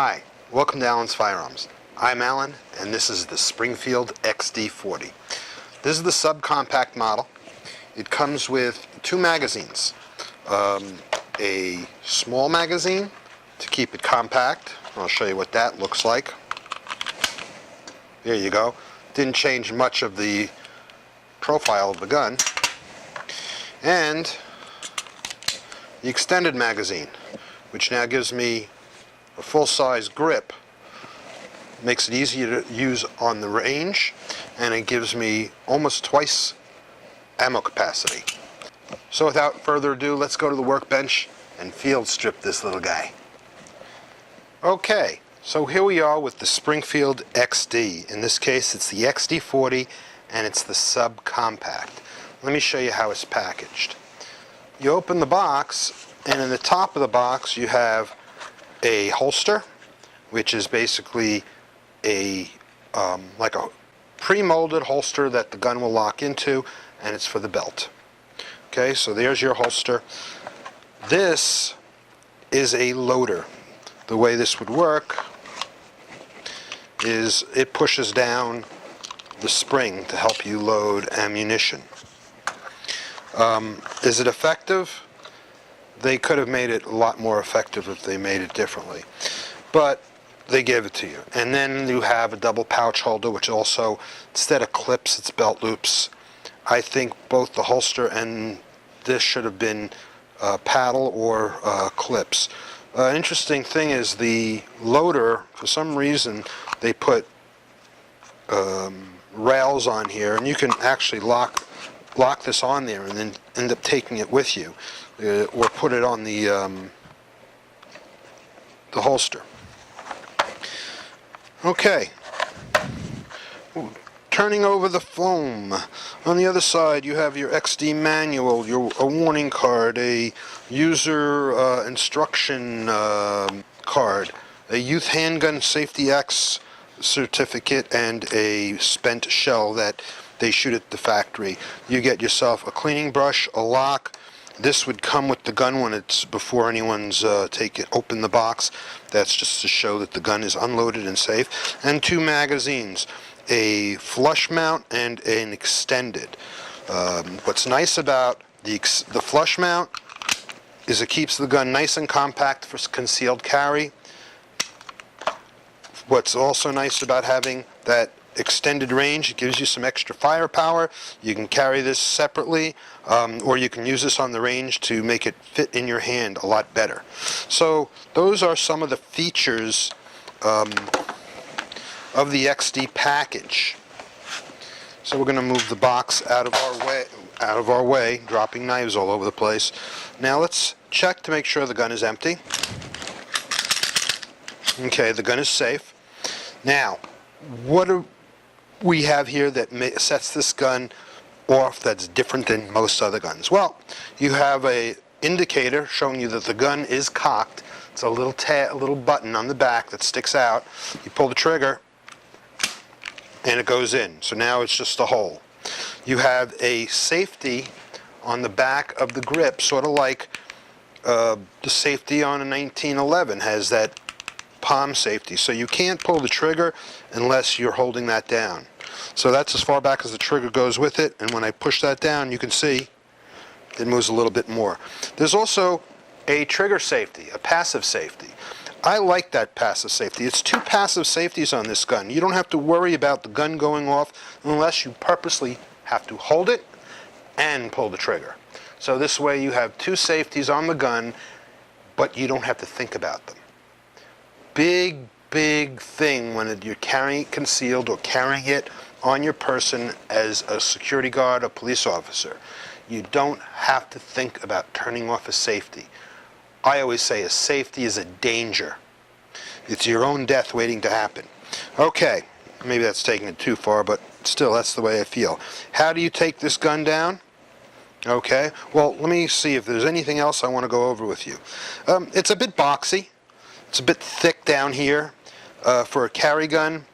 Hi, welcome to Allen's Firearms. I'm Allen, and this is the Springfield-XD-40. This is the subcompact model. It comes with two magazines. A small magazine to keep it compact. I'll show you what that looks like. There you go. Didn't change much of the profile of the gun. And the extended magazine, which now gives me a full-size grip. Makes it easier to use on the range, and it gives me almost twice ammo capacity. So without further ado, let's go to the workbench and field strip this little guy. Okay, so here we are with the Springfield XD. In this case, it's the XD-40, and it's the subcompact. Let me show you how it's packaged. You open the box, and in the top of the box you have a holster, which is basically a like a pre-molded holster that the gun will lock into, and it's for the belt. Okay, so there's your holster. This is a loader. The way this would work is it pushes down the spring to help you load ammunition. Is it effective? They could have made it a lot more effective if they made it differently. But they give it to you. And then you have a double pouch holder, which also, instead of clips, it's belt loops. I think both the holster and this should have been paddle or clips. An interesting thing is the loader, for some reason, they put rails on here, and you can actually lock this on there and then end up taking it with you, or put it on the holster. Okay, turning over the foam. On the other side you have your XD manual, a warning card, a user instruction card, a Youth Handgun Safety Acts certificate, and a spent shell that they shoot at the factory. You get yourself a cleaning brush, a lock. This would come with the gun when it's before anyone's open the box. That's just to show that the gun is unloaded and safe. And two magazines, a flush mount and an extended. What's nice about the flush mount is it keeps the gun nice and compact for concealed carry. What's also nice about having that extended range, it gives you some extra firepower. You can carry this separately, or you can use this on the range to make it fit in your hand a lot better. So those are some of the features of the XD package. So we're going to move the box out of our way, dropping knives all over the place. Now let's check to make sure the gun is empty. Okay, the gun is safe. Now, what do we have here that sets this gun off that's different than most other guns? Well, you have a indicator showing you that the gun is cocked. It's a little button on the back that sticks out. You pull the trigger and it goes in. So now it's just a hole. You have a safety on the back of the grip, sort of like the safety on a 1911 has that palm safety. So you can't pull the trigger unless you're holding that down. So that's as far back as the trigger goes with it, and when I push that down, you can see it moves a little bit more. There's also a trigger safety, a passive safety. I like that passive safety. It's two passive safeties on this gun. You don't have to worry about the gun going off unless you purposely have to hold it and pull the trigger. So this way you have two safeties on the gun, but you don't have to think about them. Big thing when you're carrying it concealed or carrying it on your person as a security guard or police officer. You don't have to think about turning off a safety. I always say a safety is a danger. It's your own death waiting to happen. Okay, maybe that's taking it too far, but still, that's the way I feel. How do you take this gun down? Okay, well, let me see if there's anything else I want to go over with you. It's a bit boxy. It's a bit thick down here. For a carry gun,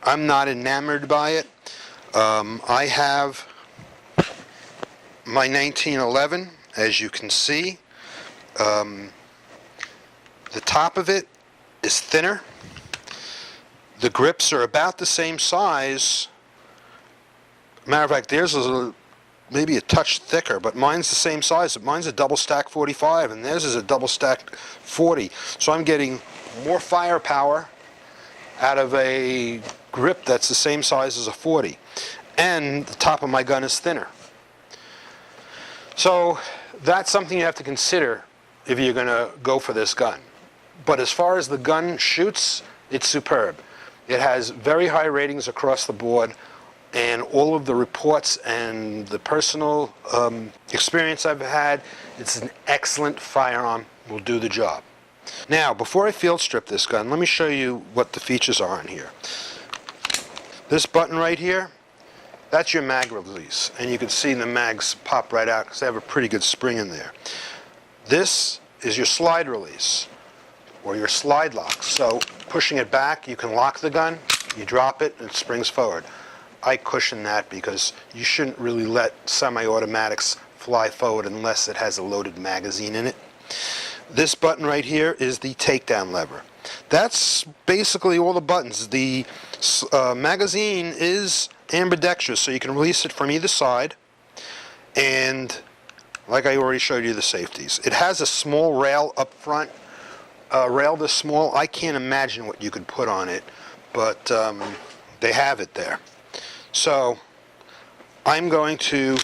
I'm not enamored by it. I have my 1911, as you can see. The top of it is thinner. The grips are about the same size. Matter of fact, theirs is maybe a touch thicker, but mine's the same size. Mine's a double stack 45, and theirs is a double stack 40. So I'm getting more firepower out of a grip that's the same size as a 40. And the top of my gun is thinner. So that's something you have to consider if you're going to go for this gun. But as far as the gun shoots, it's superb. It has very high ratings across the board, and all of the reports and the personal experience I've had, it's an excellent firearm, will do the job. Now, before I field strip this gun, let me show you what the features are in here. This button right here, that's your mag release, and you can see the mags pop right out because they have a pretty good spring in there. This is your slide release, or your slide lock. So pushing it back, you can lock the gun, you drop it, and it springs forward. I cushion that because you shouldn't really let semi-automatics fly forward unless it has a loaded magazine in it. This button right here is the takedown lever. That's basically all the buttons. The magazine is ambidextrous, so you can release it from either side, and like I already showed you the safeties. It has a small rail up front. Rail this small, I can't imagine what you could put on it, but they have it there. So I'm going to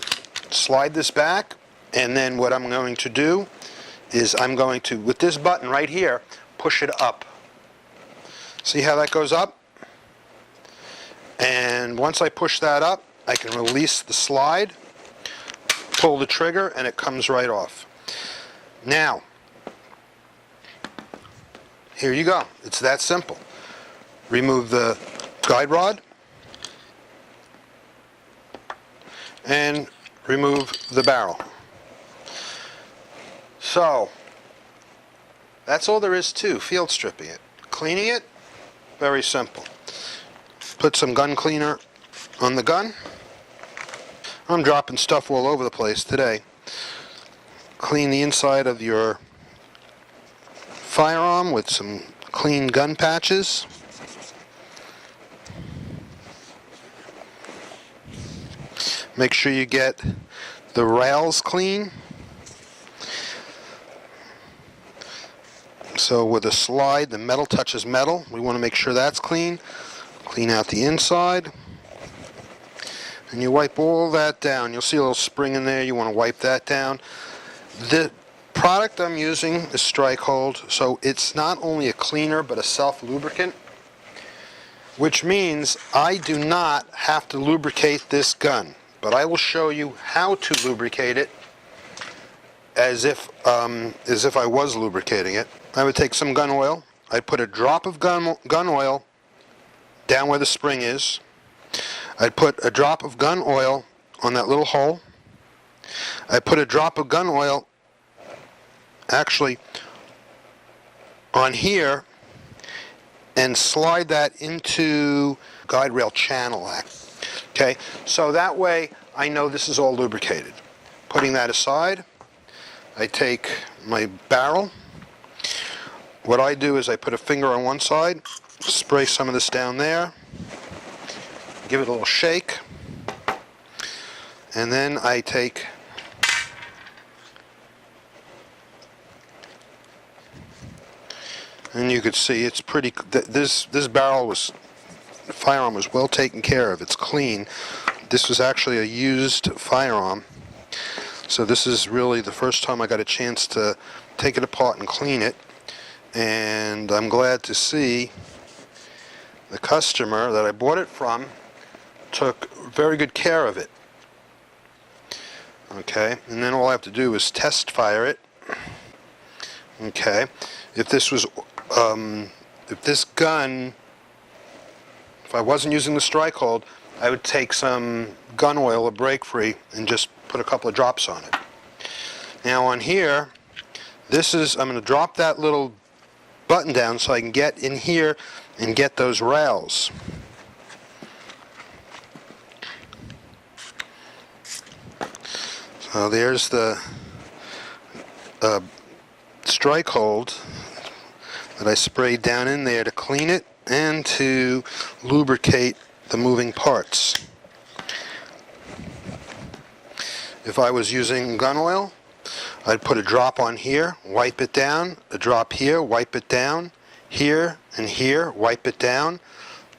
slide this back, and then what I'm going to do is I'm going to, with this button right here, push it up. See how that goes up? And once I push that up, I can release the slide, pull the trigger, and it comes right off. Now, here you go. It's that simple. Remove the guide rod and remove the barrel. So, that's all there is to field stripping it. Cleaning it, very simple. Put some gun cleaner on the gun. I'm dropping stuff all over the place today. Clean the inside of your firearm with some clean gun patches. Make sure you get the rails clean. So with a slide, the metal touches metal. We want to make sure that's clean. Clean out the inside. And you wipe all that down. You'll see a little spring in there. You want to wipe that down. The product I'm using is Strike Hold, so it's not only a cleaner but a self-lubricant, which means I do not have to lubricate this gun. But I will show you how to lubricate it as if I was lubricating it. I would take some gun oil. I'd put a drop of gun oil down where the spring is. I'd put a drop of gun oil on that little hole. I put a drop of gun oil actually on here and slide that into guide rail channel. Okay, so that way I know this is all lubricated. Putting that aside, I take my barrel. What I do is I put a finger on one side, spray some of this down there, give it a little shake, and then I take and you could see it's pretty, this firearm was well taken care of. It's clean. This was actually a used firearm, so this is really the first time I got a chance to take it apart and clean it, and I'm glad to see the customer that I bought it from took very good care of it. Okay, and then all I have to do is test fire it. Okay, if this was if this gun, if I wasn't using the Strike Hold, I would take some gun oil or brake free and just put a couple of drops on it. Now on here, this is, I'm going to drop that little button down so I can get in here and get those rails. So there's the Strike Hold that I sprayed down in there to clean it. and to lubricate the moving parts. If I was using gun oil, I'd put a drop on here, wipe it down, a drop here, wipe it down, here and here, wipe it down,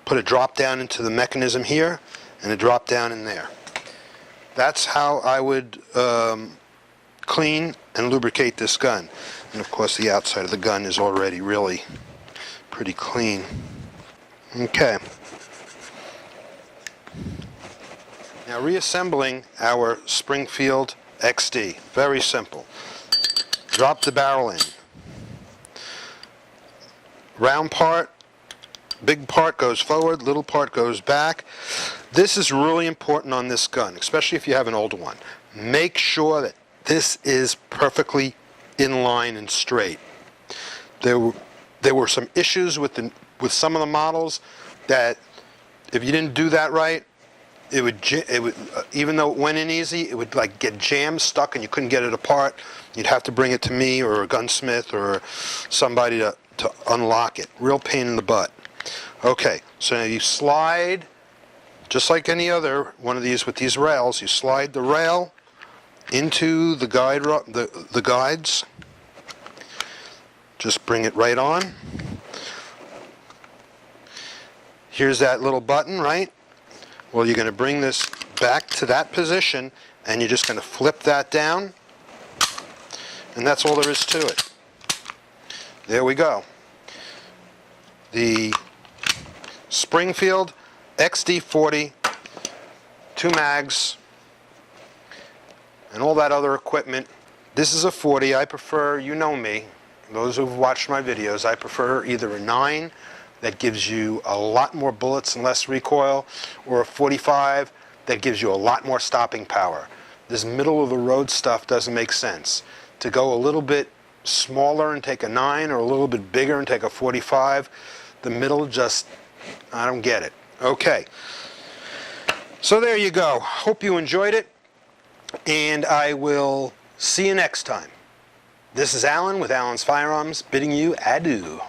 put a drop down into the mechanism here, and a drop down in there. That's how I would clean and lubricate this gun. And of course the outside of the gun is already really pretty clean. Okay. Now reassembling our Springfield XD. Very simple. Drop the barrel in. Round part, big part goes forward, little part goes back. This is really important on this gun, especially if you have an older one. Make sure that this is perfectly in line and straight. There were some issues with some of the models that if you didn't do that right, it would even though it went in easy, it would like get jammed, stuck, and you couldn't get it apart. You'd have to bring it to me or a gunsmith or somebody to unlock it. Real pain in the butt. Okay, so now you slide, just like any other one of these with these rails, you slide the rail into the guides. Just bring it right on. Here's that little button, right? Well, you're going to bring this back to that position, and you're just going to flip that down, and that's all there is to it. There we go. The Springfield XD-40, 2 mags, and all that other equipment. This is a 40. I prefer, you know me, those who've watched my videos, I prefer either a 9 that gives you a lot more bullets and less recoil, or a 45 that gives you a lot more stopping power. This middle of the road stuff doesn't make sense. To go a little bit smaller and take a 9, or a little bit bigger and take a 45, the middle just, I don't get it. Okay, so there you go. Hope you enjoyed it, and I will see you next time. This is Alan with Alan's Firearms, bidding you adieu.